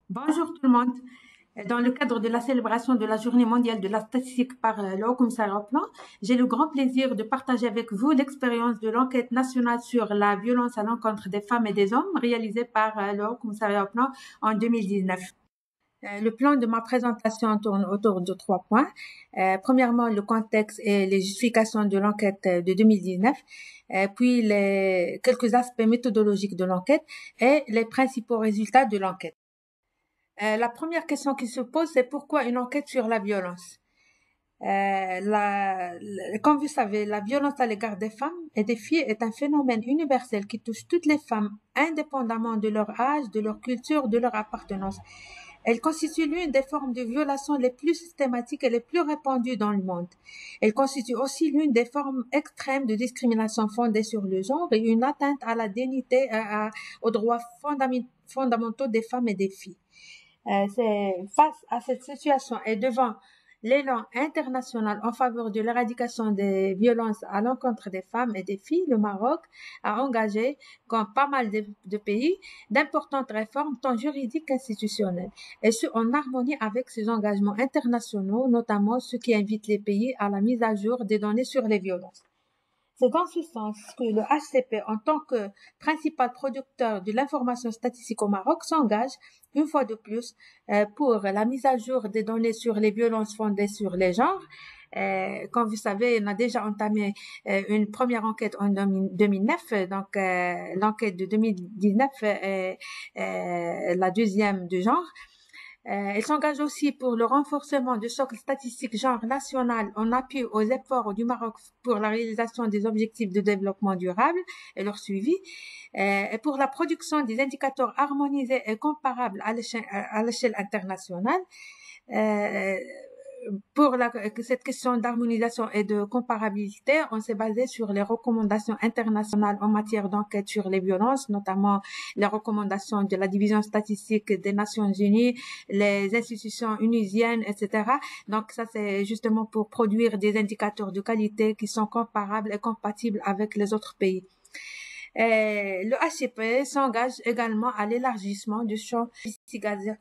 Bonjour tout le monde. Dans le cadre de la célébration de la Journée mondiale de la statistique par le Haut Commissariat au Plan, j'ai le grand plaisir de partager avec vous l'expérience de l'enquête nationale sur la violence à l'encontre des femmes et des hommes réalisée par le Haut Commissariat au Plan en 2019. Le plan de ma présentation tourne autour de 3 points. Premièrement, le contexte et les justifications de l'enquête de 2019, puis quelques aspects méthodologiques de l'enquête et les principaux résultats de l'enquête. La première question qui se pose, c'est pourquoi une enquête sur la violence? Comme vous savez, la violence à l'égard des femmes et des filles est un phénomène universel qui touche toutes les femmes, indépendamment de leur âge, de leur culture, de leur appartenance. Elle constitue l'une des formes de violation les plus systématiques et les plus répandues dans le monde. Elle constitue aussi l'une des formes extrêmes de discrimination fondée sur le genre et une atteinte à la dignité, aux droits fondamentaux des femmes et des filles. C'est face à cette situation et devant l'élan international en faveur de l'éradication des violences à l'encontre des femmes et des filles, le Maroc a engagé, comme pas mal de pays, d'importantes réformes tant juridiques qu'institutionnelles, et ce en harmonie avec ses engagements internationaux, notamment ceux qui invitent les pays à la mise à jour des données sur les violences. C'est dans ce sens que le HCP, en tant que principal producteur de l'information statistique au Maroc, s'engage une fois de plus pour la mise à jour des données sur les violences fondées sur les genres. Comme vous savez, on a déjà entamé une première enquête en 2009, donc l'enquête de 2019 est la deuxième du genre. Elle s'engage aussi pour le renforcement du socle statistique genre national en appui aux efforts du Maroc pour la réalisation des objectifs de développement durable et leur suivi, et pour la production des indicateurs harmonisés et comparables à l'échelle internationale. Euh, pour cette question d'harmonisation et de comparabilité, on s'est basé sur les recommandations internationales en matière d'enquête sur les violences, notamment les recommandations de la division statistique des Nations Unies, les institutions onusiennes, etc. Donc ça, c'est justement pour produire des indicateurs de qualité qui sont comparables et compatibles avec les autres pays. Le HCP s'engage également à l'élargissement du champ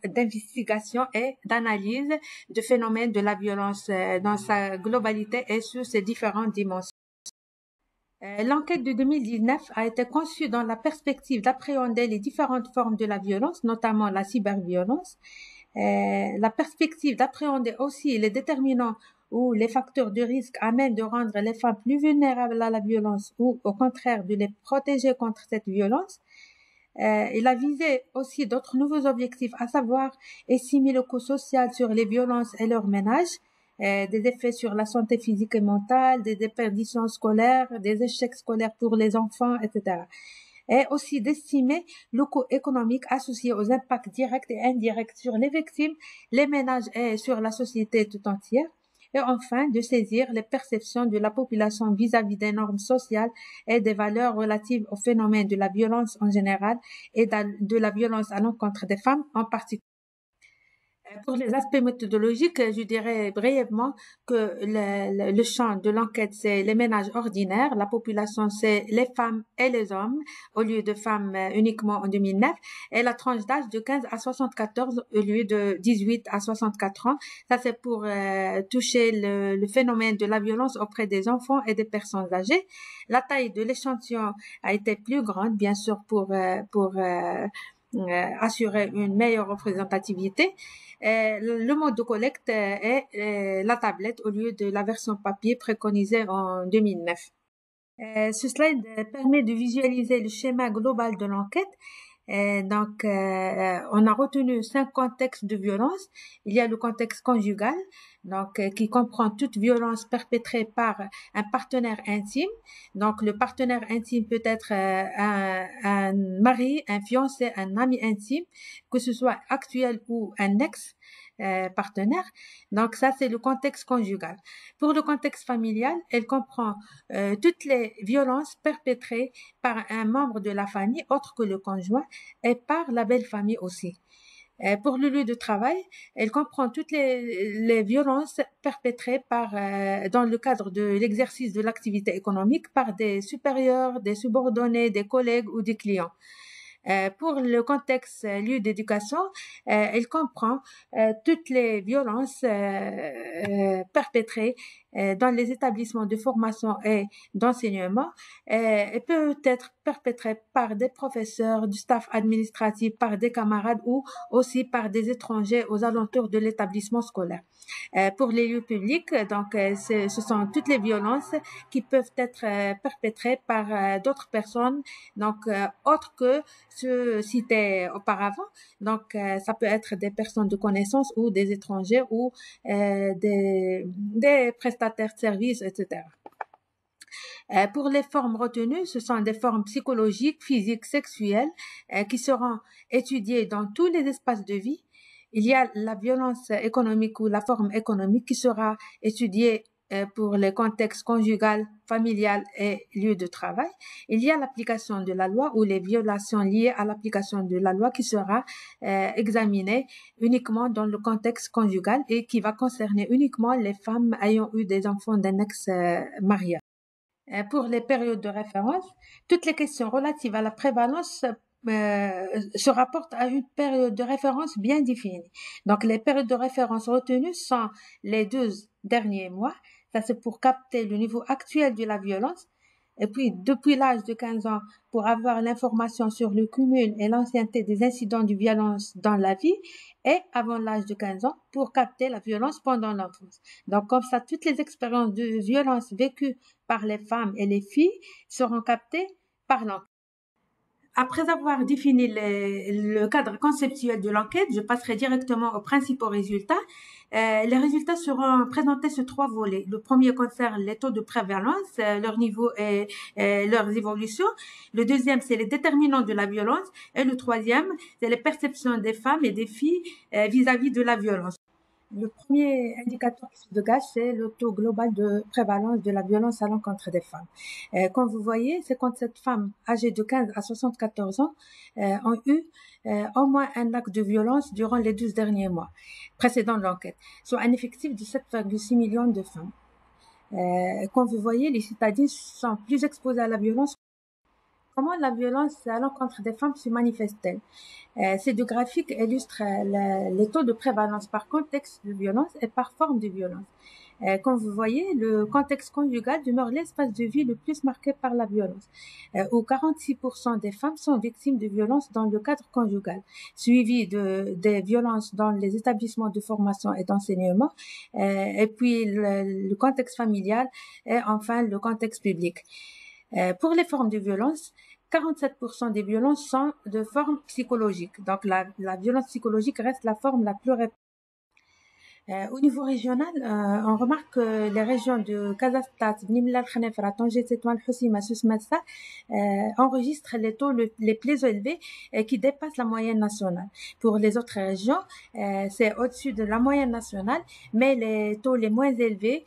d'investigation et d'analyse de phénomènes de la violence dans sa globalité et sur ses différentes dimensions. L'enquête de 2019 a été conçue dans la perspective d'appréhender les différentes formes de la violence, notamment la cyberviolence, la perspective d'appréhender aussi les déterminants ou les facteurs de risque amènent de rendre les femmes plus vulnérables à la violence ou au contraire de les protéger contre cette violence. Il a visé aussi d'autres nouveaux objectifs, à savoir estimer le coût social sur les violences et leur ménage, des effets sur la santé physique et mentale, des déperditions scolaires, des échecs scolaires pour les enfants, etc. Et aussi d'estimer le coût économique associé aux impacts directs et indirects sur les victimes, les ménages et sur la société tout entière. Et enfin, de saisir les perceptions de la population vis-à-vis des normes sociales et des valeurs relatives au phénomène de la violence en général et de la violence à l'encontre des femmes en particulier. Pour les aspects méthodologiques, je dirais brièvement que le champ de l'enquête, c'est les ménages ordinaires, la population, c'est les femmes et les hommes, au lieu de femmes uniquement en 2009, et la tranche d'âge de 15 à 74 au lieu de 18 à 64 ans. Ça, c'est pour toucher le phénomène de la violence auprès des enfants et des personnes âgées. La taille de l'échantillon a été plus grande, bien sûr, pour assurer une meilleure représentativité. Le mode de collecte est la tablette au lieu de la version papier préconisée en 2009. Ce slide permet de visualiser le schéma global de l'enquête. On a retenu 5 contextes de violence. Il y a le contexte conjugal, qui comprend toute violence perpétrée par un partenaire intime. Donc, le partenaire intime peut être un mari, un fiancé, un ami intime, que ce soit actuel ou un ex partenaire. Donc, ça, c'est le contexte conjugal. Pour le contexte familial, elle comprend toutes les violences perpétrées par un membre de la famille autre que le conjoint et par la belle-famille aussi. Pour le lieu de travail, elle comprend toutes les violences perpétrées dans le cadre de l'exercice de l'activité économique par des supérieurs, des subordonnés, des collègues ou des clients. Pour le contexte lieu d'éducation, il comprend toutes les violences perpétrées dans les établissements de formation et d'enseignement et peut être perpétrée par des professeurs, du staff administratif, par des camarades ou aussi par des étrangers aux alentours de l'établissement scolaire. Pour les lieux publics, donc ce sont toutes les violences qui peuvent être perpétrées par d'autres personnes, donc autres que ceux cités auparavant. Donc ça peut être des personnes de connaissance ou des étrangers ou des prestataires de services, etc. Pour les formes retenues, ce sont des formes psychologiques, physiques, sexuelles qui seront étudiées dans tous les espaces de vie. Il y a la violence économique ou la forme économique qui sera étudiée pour les contextes conjugal, familial et lieu de travail. Il y a l'application de la loi ou les violations liées à l'application de la loi qui sera examinée uniquement dans le contexte conjugal et qui va concerner uniquement les femmes ayant eu des enfants d'un ex-mariage. Pour les périodes de référence, toutes les questions relatives à la prévalence se rapportent à une période de référence bien définie. Donc, les périodes de référence retenues sont les 12 derniers mois. Ça, c'est pour capter le niveau actuel de la violence. Et puis, depuis l'âge de 15 ans, pour avoir l'information sur le cumul et l'ancienneté des incidents de violence dans la vie, et avant l'âge de 15 ans, pour capter la violence pendant l'enfance. Donc, comme ça, toutes les expériences de violence vécues par les femmes et les filles seront captées par l'enquête. Après avoir défini le cadre conceptuel de l'enquête, je passerai directement aux principaux résultats. Les résultats seront présentés sur 3 volets. Le premier concerne les taux de prévalence, leur niveau et leurs évolutions. Le deuxième, c'est les déterminants de la violence. Et le troisième, c'est les perceptions des femmes et des filles vis-à-vis de la violence. Le premier indicateur qui se dégage, c'est le taux global de prévalence de la violence à l'encontre des femmes. Comme vous voyez, 57 femmes âgées de 15 à 74 ans ont eu au moins un acte de violence durant les 12 derniers mois précédant l'enquête, soit un effectif de 7,6 millions de femmes. Comme vous voyez, les citadins sont plus exposés à la violence. Comment la violence à l'encontre des femmes se manifeste-t-elle? Ces deux graphiques illustrent les taux de prévalence par contexte de violence et par forme de violence. Comme vous voyez, le contexte conjugal demeure l'espace de vie le plus marqué par la violence, où 46% des femmes sont victimes de violences dans le cadre conjugal, suivi des violences dans les établissements de formation et d'enseignement, et puis le contexte familial et enfin le contexte public. Pour les formes de violence, 47% des violences sont de forme psychologique. Donc, la violence psychologique reste la forme la plus répandue. Au niveau régional, on remarque que les régions de Kazastat, Bnimla, Khanefra, Tanger, Tétouan, Houssima, Soussmassa enregistrent les taux les plus élevés qui dépassent la moyenne nationale. Pour les autres régions, c'est au-dessus de la moyenne nationale, mais les taux les moins élevés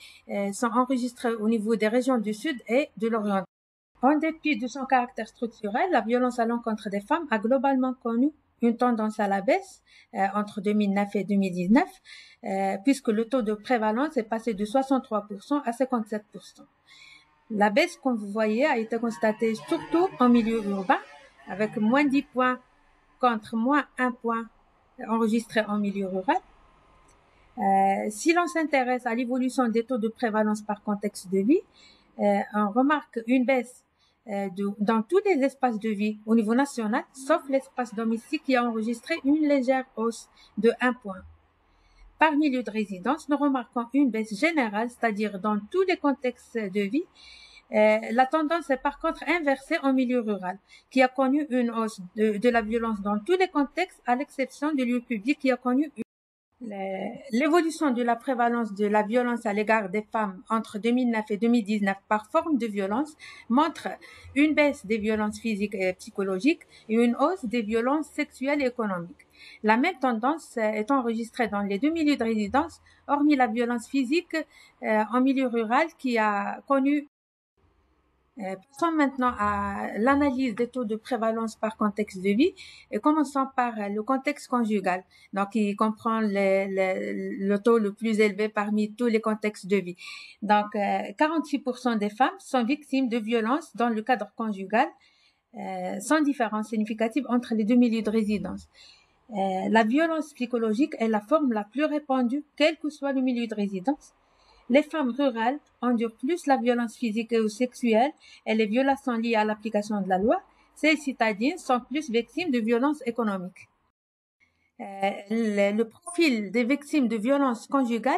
sont enregistrés au niveau des régions du Sud et de l'Orient. En dépit de son caractère structurel, la violence à l'encontre des femmes a globalement connu une tendance à la baisse entre 2009 et 2019, puisque le taux de prévalence est passé de 63% à 57%. La baisse, comme vous voyez, a été constatée surtout en milieu urbain, avec moins 10 points contre moins 1 point enregistré en milieu rural. Si l'on s'intéresse à l'évolution des taux de prévalence par contexte de vie, on remarque une baisse dans tous les espaces de vie au niveau national, sauf l'espace domestique qui a enregistré une légère hausse de 1 point. Par milieu de résidence, nous remarquons une baisse générale, c'est-à-dire dans tous les contextes de vie. La tendance est par contre inversée en milieu rural, qui a connu une hausse de la violence dans tous les contextes, à l'exception du lieu public qui a connu l'évolution de la prévalence de la violence à l'égard des femmes entre 2009 et 2019 par forme de violence montre une baisse des violences physiques et psychologiques et une hausse des violences sexuelles et économiques. La même tendance est enregistrée dans les deux milieux de résidence, hormis la violence physique en milieu rural qui a connu. Passons maintenant à l'analyse des taux de prévalence par contexte de vie et commençons par le contexte conjugal, donc qui comprend le taux le plus élevé parmi tous les contextes de vie. Donc, 46% des femmes sont victimes de violences dans le cadre conjugal sans différence significative entre les deux milieux de résidence. La violence psychologique est la forme la plus répandue, quel que soit le milieu de résidence. Les femmes rurales endurent plus la violence physique ou sexuelle et les violations liées à l'application de la loi. Celles citadines sont plus victimes de violences économiques. Le profil des victimes de violences conjugales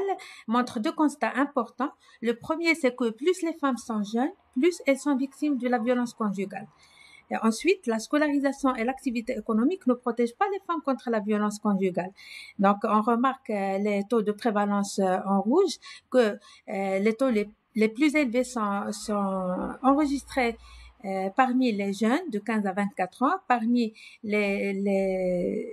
montre deux constats importants. Le premier, c'est que plus les femmes sont jeunes, plus elles sont victimes de la violence conjugale. Et ensuite, la scolarisation et l'activité économique ne protègent pas les femmes contre la violence conjugale. Donc, on remarque les taux de prévalence en rouge, que les taux les plus élevés sont enregistrés parmi les jeunes de 15 à 24 ans, parmi les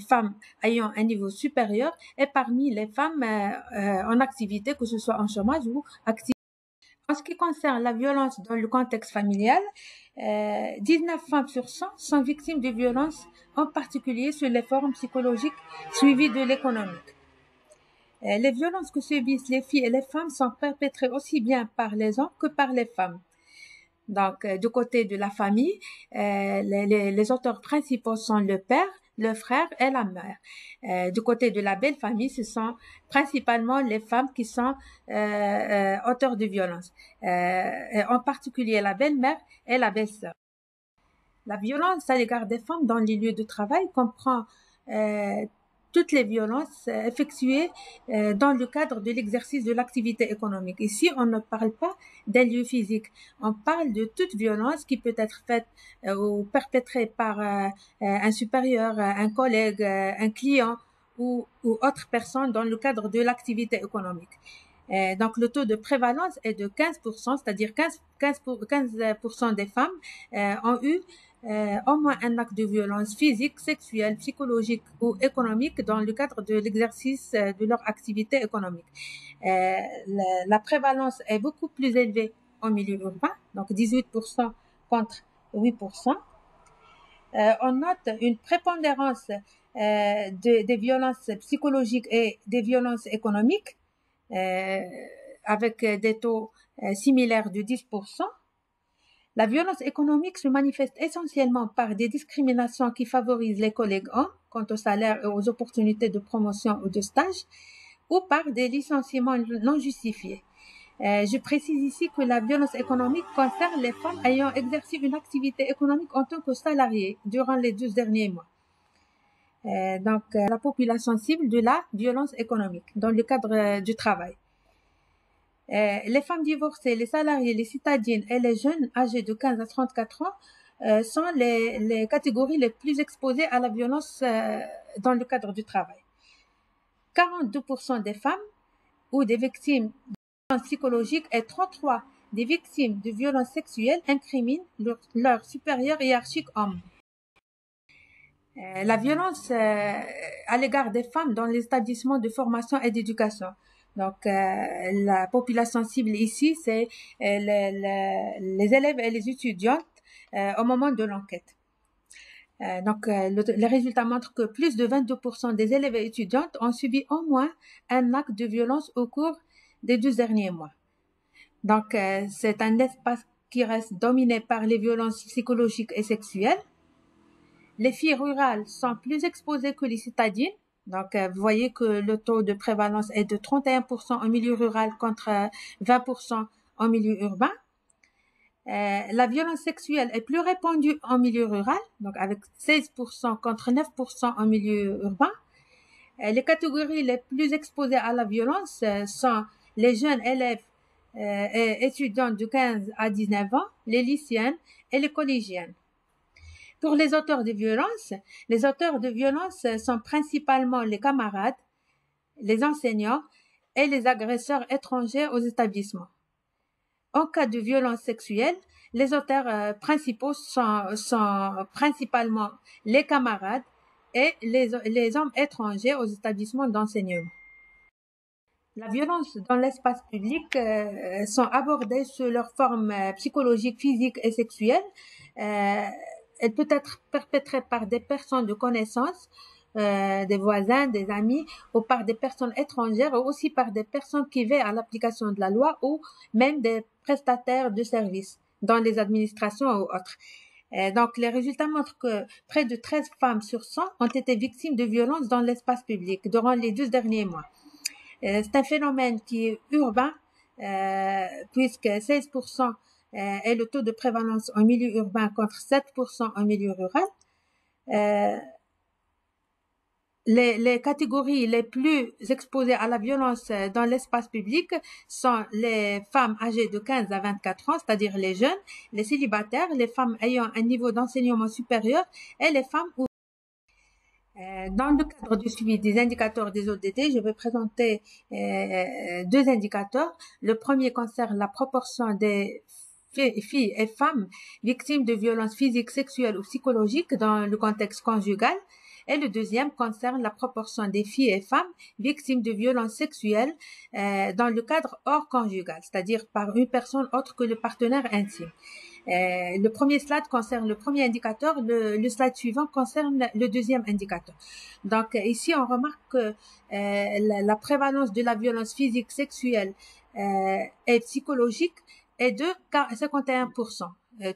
femmes ayant un niveau supérieur et parmi les femmes en activité, que ce soit en chômage ou activité. En ce qui concerne la violence dans le contexte familial, 19 femmes sur 100 sont victimes de violences, en particulier sur les formes psychologiques suivies de l'économique. Les violences que subissent les filles et les femmes sont perpétrées aussi bien par les hommes que par les femmes. Donc, du côté de la famille, les auteurs principaux sont le père, le frère et la mère. Du côté de la belle famille, ce sont principalement les femmes qui sont auteurs de violences, en particulier la belle-mère et la belle-sœur. La violence à l'égard des femmes dans les lieux de travail comprend toutes les violences effectuées dans le cadre de l'exercice de l'activité économique. Ici, on ne parle pas d'un lieu physique. On parle de toute violence qui peut être faite ou perpétrée par un supérieur, un collègue, un client ou autre personne dans le cadre de l'activité économique. Donc, le taux de prévalence est de 15%, c'est-à-dire 15% des femmes ont eu au moins un acte de violence physique, sexuelle, psychologique ou économique dans le cadre de l'exercice de leur activité économique. La prévalence est beaucoup plus élevée en milieu urbain, donc 18% contre 8%. On note une prépondérance des violences psychologiques et des violences économiques, avec des taux similaires de 10%. La violence économique se manifeste essentiellement par des discriminations qui favorisent les collègues hommes quant au salaire et aux opportunités de promotion ou de stage, ou par des licenciements non justifiés. Je précise ici que la violence économique concerne les femmes ayant exercé une activité économique en tant que salariées durant les 12 derniers mois. Donc, la population cible de la violence économique dans le cadre du travail. Les femmes divorcées, les salariés, les citadines et les jeunes âgés de 15 à 34 ans sont les catégories les plus exposées à la violence dans le cadre du travail. 42% des femmes ou des victimes de violences psychologiques et 33% des victimes de violences sexuelles incriminent leur supérieur hiérarchique homme. La violence à l'égard des femmes dans les établissements de formation et d'éducation. Donc, la population cible ici, c'est les élèves et les étudiantes au moment de l'enquête. Donc, les résultats montrent que plus de 22% des élèves et étudiantes ont subi au moins un acte de violence au cours des 12 derniers mois. Donc, c'est un espace qui reste dominé par les violences psychologiques et sexuelles. Les filles rurales sont plus exposées que les citadines. Donc, vous voyez que le taux de prévalence est de 31% en milieu rural contre 20% en milieu urbain. La violence sexuelle est plus répandue en milieu rural, donc avec 16% contre 9% en milieu urbain. Les catégories les plus exposées à la violence sont les jeunes élèves et étudiants de 15 à 19 ans, les lycéennes et les collégiennes. Pour les auteurs de violence sont principalement les camarades, les enseignants et les agresseurs étrangers aux établissements. En cas de violence sexuelle, les auteurs principaux sont principalement les camarades et les hommes étrangers aux établissements d'enseignement. La violence dans l'espace public sont abordées sous leur forme psychologique, physique et sexuelle. Elle peut être perpétrée par des personnes de connaissance, des voisins, des amis, ou par des personnes étrangères, ou aussi par des personnes qui veillent à l'application de la loi, ou même des prestataires de services dans les administrations ou autres. Donc, les résultats montrent que près de 13 femmes sur 100 ont été victimes de violences dans l'espace public durant les 12 derniers mois. C'est un phénomène qui est urbain, puisque 16% est le taux de prévalence en milieu urbain contre 7% en milieu rural. Les catégories les plus exposées à la violence dans l'espace public sont les femmes âgées de 15 à 24 ans, c'est-à-dire les jeunes, les célibataires, les femmes ayant un niveau d'enseignement supérieur et les femmes dans le cadre du suivi des indicateurs des ODD, je vais présenter deux indicateurs. Le premier concerne la proportion des filles et femmes victimes de violences physiques, sexuelles ou psychologiques dans le contexte conjugal. Et le deuxième concerne la proportion des filles et femmes victimes de violences sexuelles dans le cadre hors conjugal, c'est-à-dire par une personne autre que le partenaire intime. Le premier slide concerne le premier indicateur, le slide suivant concerne le deuxième indicateur. Donc ici, on remarque que la prévalence de la violence physique, sexuelle et psychologique est de 51%.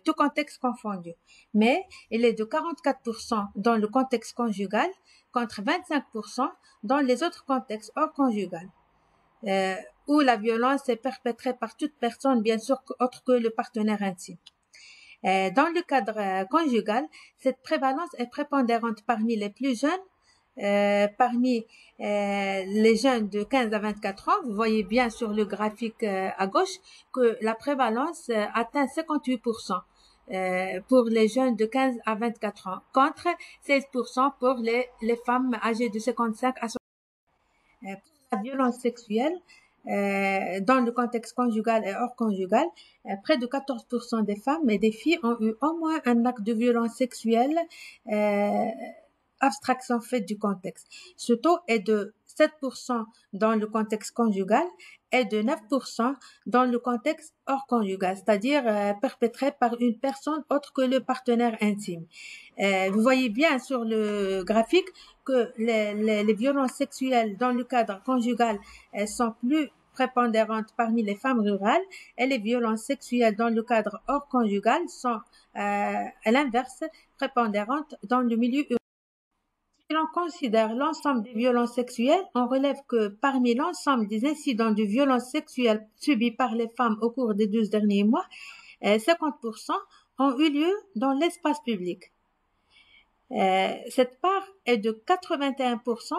Tout contexte confondu. Mais il est de 44% dans le contexte conjugal contre 25% dans les autres contextes hors conjugal, où la violence est perpétrée par toute personne, bien sûr, autre que le partenaire intime. Dans le cadre conjugal, cette prévalence est prépondérante parmi les plus jeunes, parmi les jeunes de 15 à 24 ans. Vous voyez bien sur le graphique à gauche que la prévalence atteint 58% pour les jeunes de 15 à 24 ans, contre 16% pour les femmes âgées de 55 à 60 ans. Pour la violence sexuelle, dans le contexte conjugal et hors conjugal, près de 14% des femmes et des filles ont eu au moins un acte de violence sexuelle, abstraction faite du contexte. Ce taux est de 7% dans le contexte conjugal et de 9% dans le contexte hors conjugal, c'est-à-dire perpétré par une personne autre que le partenaire intime. Vous voyez bien sur le graphique que les violences sexuelles dans le cadre conjugal sont plus prépondérantes parmi les femmes rurales et les violences sexuelles dans le cadre hors conjugal sont à l'inverse prépondérantes dans le milieu urbain. Si l'on considère l'ensemble des violences sexuelles, on relève que parmi l'ensemble des incidents de violences sexuelles subis par les femmes au cours des 12 derniers mois, 50% ont eu lieu dans l'espace public. Cette part est de 81%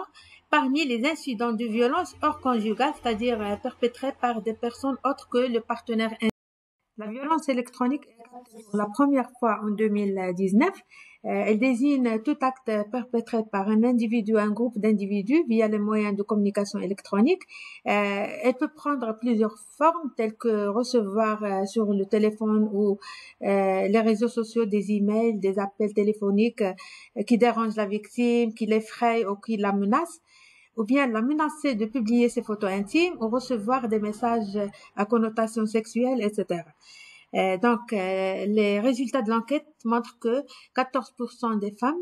parmi les incidents de violence hors conjugale, c'est-à-dire perpétrés par des personnes autres que le partenaire intime. La violence électronique est captée pour la première fois en 2019. Elle désigne tout acte perpétré par un individu ou un groupe d'individus via les moyens de communication électronique. Elle peut prendre plusieurs formes telles que recevoir sur le téléphone ou les réseaux sociaux des emails, des appels téléphoniques qui dérangent la victime, qui l'effrayent ou qui la menacent, ou bien la menacer de publier ses photos intimes ou recevoir des messages à connotation sexuelle, etc. Donc, les résultats de l'enquête montrent que 14% des femmes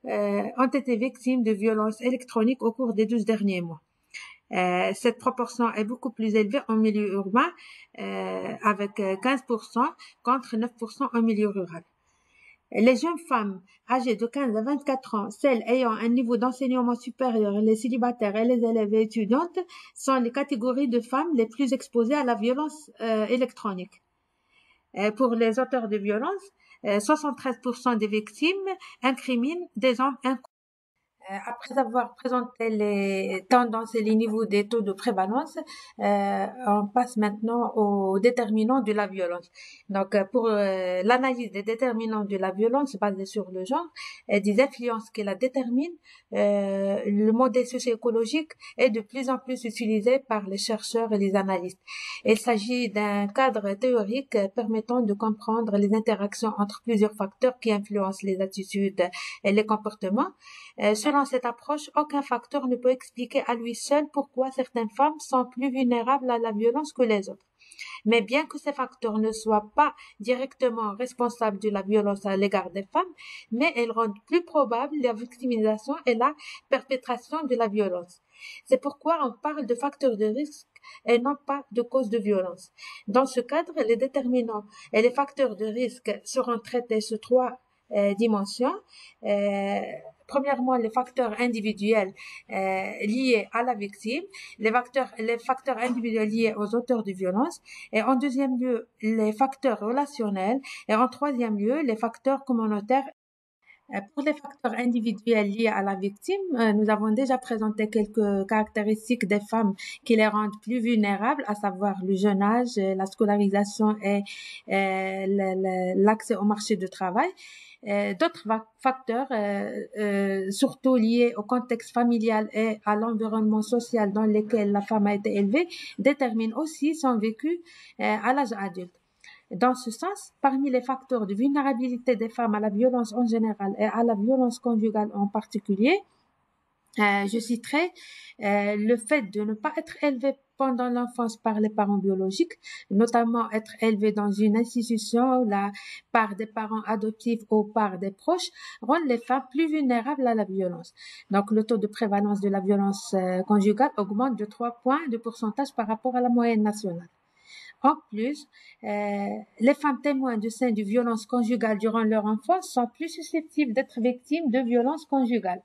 ont été victimes de violences électroniques au cours des 12 derniers mois. Cette proportion est beaucoup plus élevée en milieu urbain, avec 15% contre 9% en milieu rural. Les jeunes femmes âgées de 15 à 24 ans, celles ayant un niveau d'enseignement supérieur, les célibataires et les élèves et étudiantes sont les catégories de femmes les plus exposées à la violence électronique. Pour les auteurs de violences, 73% des victimes incriminent des hommes inconnus. Après avoir présenté les tendances et les niveaux des taux de prévalence, on passe maintenant aux déterminants de la violence. Donc, pour l'analyse des déterminants de la violence basée sur le genre et des influences qui la déterminent, le modèle socio-écologique est de plus en plus utilisé par les chercheurs et les analystes. Il s'agit d'un cadre théorique permettant de comprendre les interactions entre plusieurs facteurs qui influencent les attitudes et les comportements. Selon cette approche, aucun facteur ne peut expliquer à lui seul pourquoi certaines femmes sont plus vulnérables à la violence que les autres. Mais bien que ces facteurs ne soient pas directement responsables de la violence à l'égard des femmes, mais elles rendent plus probable la victimisation et la perpétration de la violence. C'est pourquoi on parle de facteurs de risque et non pas de causes de violence. Dans ce cadre, les déterminants et les facteurs de risque seront traités sous trois dimensions. Premièrement, les facteurs individuels liés à la victime, les facteurs individuels liés aux auteurs de violence, et en deuxième lieu, les facteurs relationnels, et en troisième lieu, les facteurs communautaires. Pour les facteurs individuels liés à la victime, nous avons déjà présenté quelques caractéristiques des femmes qui les rendent plus vulnérables, à savoir le jeune âge, la scolarisation et l'accès au marché du travail. D'autres facteurs, surtout liés au contexte familial et à l'environnement social dans lequel la femme a été élevée, déterminent aussi son vécu à l'âge adulte. Dans ce sens, parmi les facteurs de vulnérabilité des femmes à la violence en général et à la violence conjugale en particulier, je citerai le fait de ne pas être élevé pendant l'enfance par les parents biologiques, notamment être élevé dans une institution par des parents adoptifs ou par des proches, rend les femmes plus vulnérables à la violence. Donc, le taux de prévalence de la violence conjugale augmente de 3 points de pourcentage par rapport à la moyenne nationale. En plus, les femmes témoins de scènes de violence conjugale durant leur enfance sont plus susceptibles d'être victimes de violences conjugales.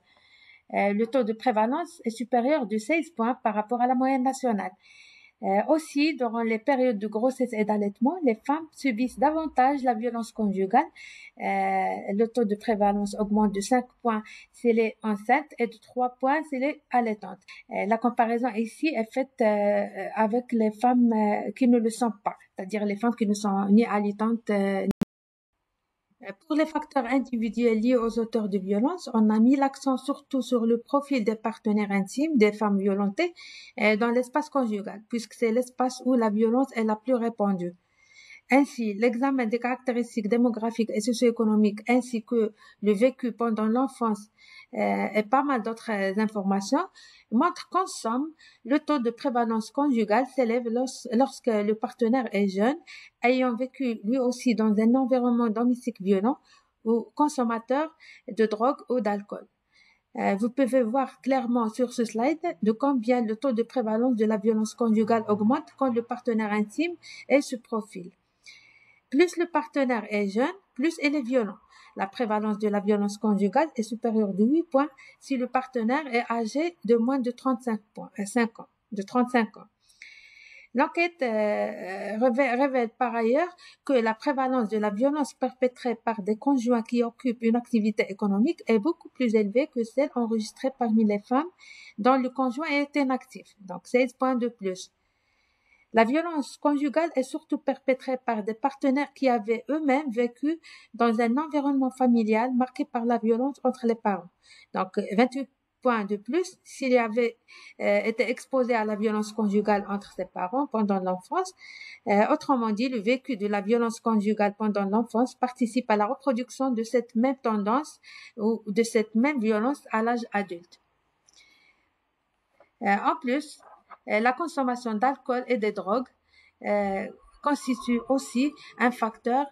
Le taux de prévalence est supérieur de 16 points par rapport à la moyenne nationale. Aussi, durant les périodes de grossesse et d'allaitement, les femmes subissent davantage la violence conjugale. Le taux de prévalence augmente de 5 points chez les enceintes et de 3 points chez les allaitantes. La comparaison ici est faite avec les femmes qui ne le sont pas, c'est-à-dire les femmes qui ne sont ni allaitantes. Pour les facteurs individuels liés aux auteurs de violence, on a mis l'accent surtout sur le profil des partenaires intimes des femmes violentées dans l'espace conjugal, puisque c'est l'espace où la violence est la plus répandue. Ainsi, l'examen des caractéristiques démographiques et socio-économiques ainsi que le vécu pendant l'enfance et pas mal d'autres informations montrent qu'en somme, le taux de prévalence conjugale s'élève lorsque le partenaire est jeune, ayant vécu lui aussi dans un environnement domestique violent ou consommateur de drogue ou d'alcool. Vous pouvez voir clairement sur ce slide de combien le taux de prévalence de la violence conjugale augmente quand le partenaire intime est ce profil. Plus le partenaire est jeune, plus il est violent. La prévalence de la violence conjugale est supérieure de 8 points si le partenaire est âgé de moins de 35 ans. L'enquête révèle par ailleurs que la prévalence de la violence perpétrée par des conjoints qui occupent une activité économique est beaucoup plus élevée que celle enregistrée parmi les femmes dont le conjoint est inactif, donc 16 points de plus. La violence conjugale est surtout perpétrée par des partenaires qui avaient eux-mêmes vécu dans un environnement familial marqué par la violence entre les parents. Donc, 28 points de plus s'il avait été exposé à la violence conjugale entre ses parents pendant l'enfance. Autrement dit, le vécu de la violence conjugale pendant l'enfance participe à la reproduction de cette même tendance ou de cette même violence à l'âge adulte. En plus, la consommation d'alcool et de drogues constitue aussi un facteur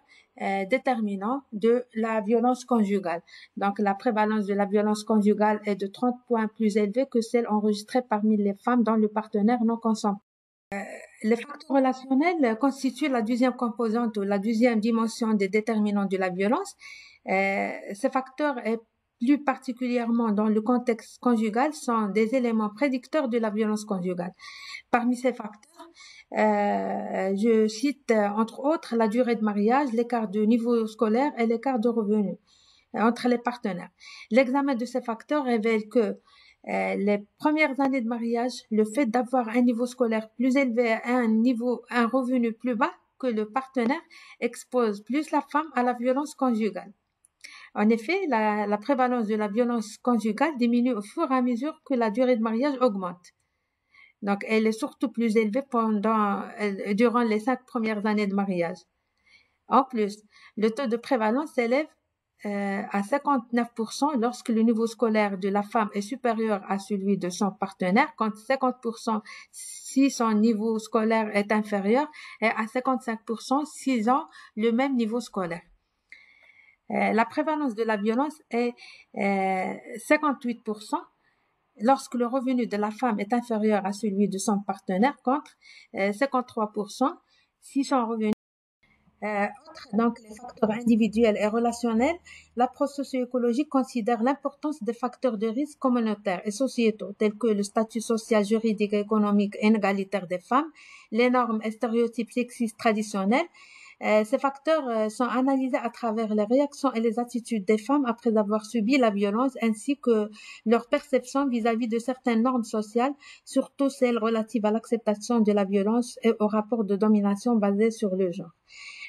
déterminant de la violence conjugale. Donc, la prévalence de la violence conjugale est de 30 points plus élevée que celle enregistrée parmi les femmes dont le partenaire non consomme. Les facteurs relationnels constituent la deuxième composante ou la deuxième dimension des déterminants de la violence. Ces facteurs et plus particulièrement dans le contexte conjugal, sont des éléments prédicteurs de la violence conjugale. Parmi ces facteurs, je cite entre autres la durée de mariage, l'écart de niveau scolaire et l'écart de revenus entre les partenaires. L'examen de ces facteurs révèle que les premières années de mariage, le fait d'avoir un niveau scolaire plus élevé et un revenu plus bas que le partenaire expose plus la femme à la violence conjugale. En effet, la prévalence de la violence conjugale diminue au fur et à mesure que la durée de mariage augmente. Donc, elle est surtout plus élevée durant les 5 premières années de mariage. En plus, le taux de prévalence s'élève à 59% lorsque le niveau scolaire de la femme est supérieur à celui de son partenaire, contre 50% si son niveau scolaire est inférieur et à 55% s'ils ont le même niveau scolaire. La prévalence de la violence est 58% lorsque le revenu de la femme est inférieur à celui de son partenaire, contre 53% si son revenu. Donc, les facteurs individuels et relationnels, l'approche socio-écologique considère l'importance des facteurs de risque communautaires et sociétaux, tels que le statut social, juridique, économique et inégalitaire des femmes, les normes et stéréotypes sexistes traditionnels. Ces facteurs sont analysés à travers les réactions et les attitudes des femmes après avoir subi la violence, ainsi que leur perception vis-à-vis de certaines normes sociales, surtout celles relatives à l'acceptation de la violence et au rapport de domination basé sur le genre.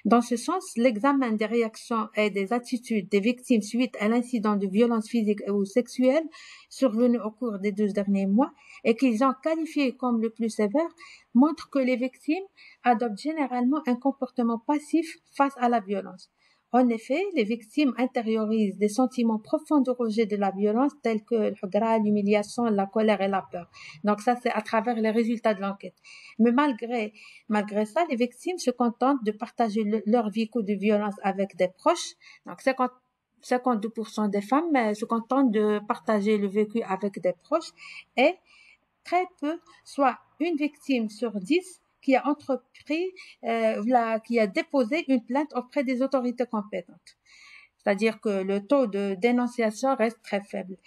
Dans ce sens, l'examen des réactions et des attitudes des victimes suite à l'incident de violence physique ou sexuelle survenu au cours des 12 derniers mois et qu'ils ont qualifié comme le plus sévère montre que les victimes adoptent généralement un comportement passif face à la violence. En effet, les victimes intériorisent des sentiments profonds de rejet de la violence tels que l'humiliation, la colère et la peur. Donc ça, c'est à travers les résultats de l'enquête. Mais malgré ça, les victimes se contentent de partager leur vécu de violence avec des proches. Donc 52% des femmes se contentent de partager le vécu avec des proches et très peu, soit une victime sur 10, qui a qui a déposé une plainte auprès des autorités compétentes. C'est-à-dire que le taux de dénonciation reste très faible.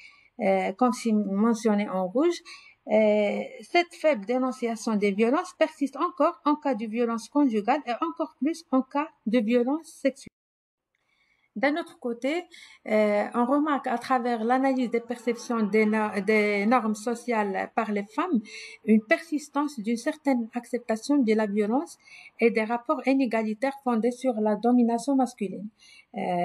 Comme c'est mentionné en rouge, cette faible dénonciation des violences persiste encore en cas de violence conjugale et encore plus en cas de violence sexuelle. D'un autre côté, on remarque à travers l'analyse des perceptions des normes sociales par les femmes une persistance d'une certaine acceptation de la violence et des rapports inégalitaires fondés sur la domination masculine,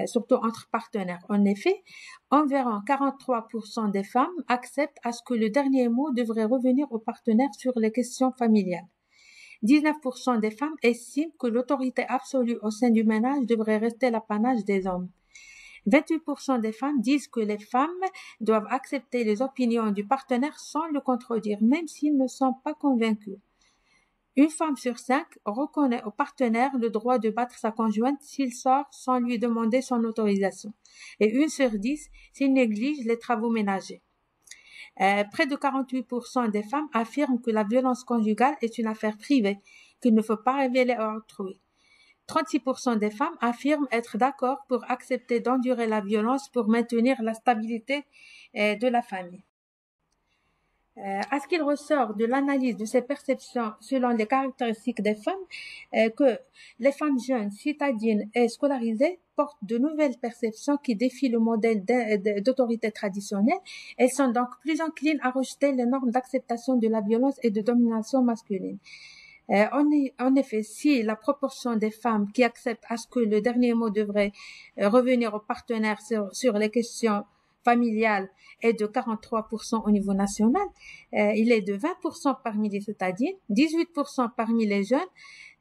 surtout entre partenaires. En effet, environ 43% des femmes acceptent à ce que le dernier mot devrait revenir aux partenaires sur les questions familiales. 19% des femmes estiment que l'autorité absolue au sein du ménage devrait rester l'apanage des hommes. 28% des femmes disent que les femmes doivent accepter les opinions du partenaire sans le contredire, même s'ils ne sont pas convaincus. Une femme sur 5 reconnaît au partenaire le droit de battre sa conjointe s'il sort sans lui demander son autorisation. Et 1 sur 10 s'il néglige les travaux ménagers. Près de 48% des femmes affirment que la violence conjugale est une affaire privée, qu'il ne faut pas révéler à autrui. 36% des femmes affirment être d'accord pour accepter d'endurer la violence pour maintenir la stabilité de la famille. À ce qu'il ressort de l'analyse de ces perceptions selon les caractéristiques des femmes, que les femmes jeunes, citadines et scolarisées portent de nouvelles perceptions qui défient le modèle d'autorité traditionnelle. Elles sont donc plus enclines à rejeter les normes d'acceptation de la violence et de domination masculine. En effet, si la proportion des femmes qui acceptent à ce que le dernier mot devrait revenir au partenaire sur les questions familiales est de 43% au niveau national, il est de 20% parmi les citadines, 18% parmi les jeunes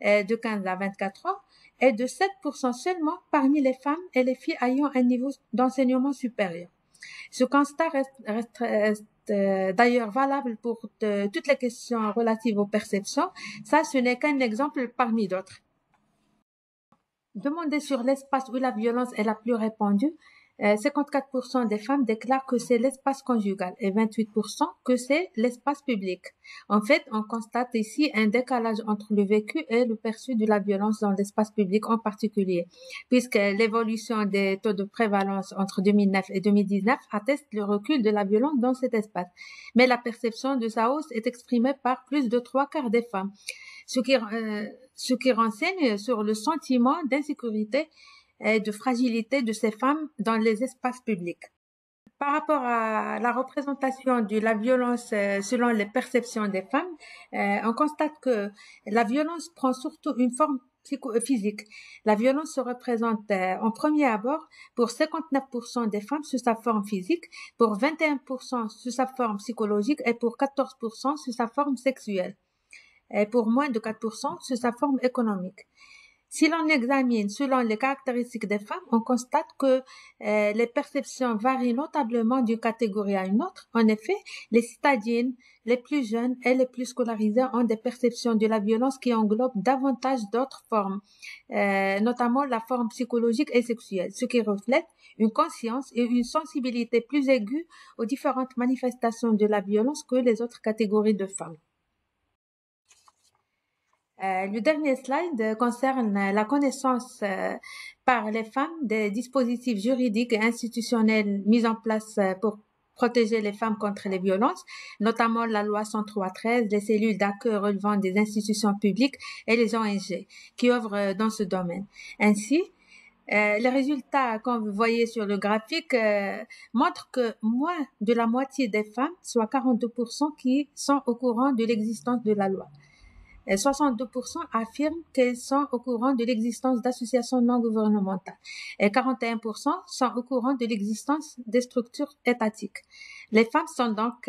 de 15 à 24 ans et de 7% seulement parmi les femmes et les filles ayant un niveau d'enseignement supérieur. Ce constat reste d'ailleurs valable pour toutes les questions relatives aux perceptions. Ça, ce n'est qu'un exemple parmi d'autres. Demandé sur l'espace où la violence est la plus répandue, 54% des femmes déclarent que c'est l'espace conjugal et 28% que c'est l'espace public. En fait, on constate ici un décalage entre le vécu et le perçu de la violence dans l'espace public en particulier, puisque l'évolution des taux de prévalence entre 2009 et 2019 atteste le recul de la violence dans cet espace. Mais la perception de sa hausse est exprimée par plus de 3/4 des femmes, ce qui renseigne sur le sentiment d'insécurité et de fragilité de ces femmes dans les espaces publics. Par rapport à la représentation de la violence selon les perceptions des femmes, on constate que la violence prend surtout une forme physique. La violence se représente en premier abord pour 59% des femmes sous sa forme physique, pour 21% sous sa forme psychologique et pour 14% sous sa forme sexuelle, et pour moins de 4% sous sa forme économique. Si l'on examine selon les caractéristiques des femmes, on constate que les perceptions varient notablement d'une catégorie à une autre. En effet, les citadines, les plus jeunes et les plus scolarisées ont des perceptions de la violence qui englobent davantage d'autres formes, notamment la forme psychologique et sexuelle, ce qui reflète une conscience et une sensibilité plus aiguë aux différentes manifestations de la violence que les autres catégories de femmes. Le dernier slide concerne la connaissance par les femmes des dispositifs juridiques et institutionnels mis en place pour protéger les femmes contre les violences, notamment la loi 103-13, les cellules d'accueil relevant des institutions publiques et les ONG qui œuvrent dans ce domaine. Ainsi, les résultats, comme vous voyez sur le graphique, montrent que moins de la moitié des femmes, soit 42%, qui sont au courant de l'existence de la loi. 62% affirment qu'elles sont au courant de l'existence d'associations non gouvernementales et 41% sont au courant de l'existence des structures étatiques. Les femmes sont donc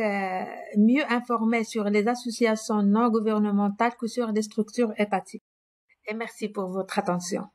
mieux informées sur les associations non gouvernementales que sur les structures étatiques. Et merci pour votre attention.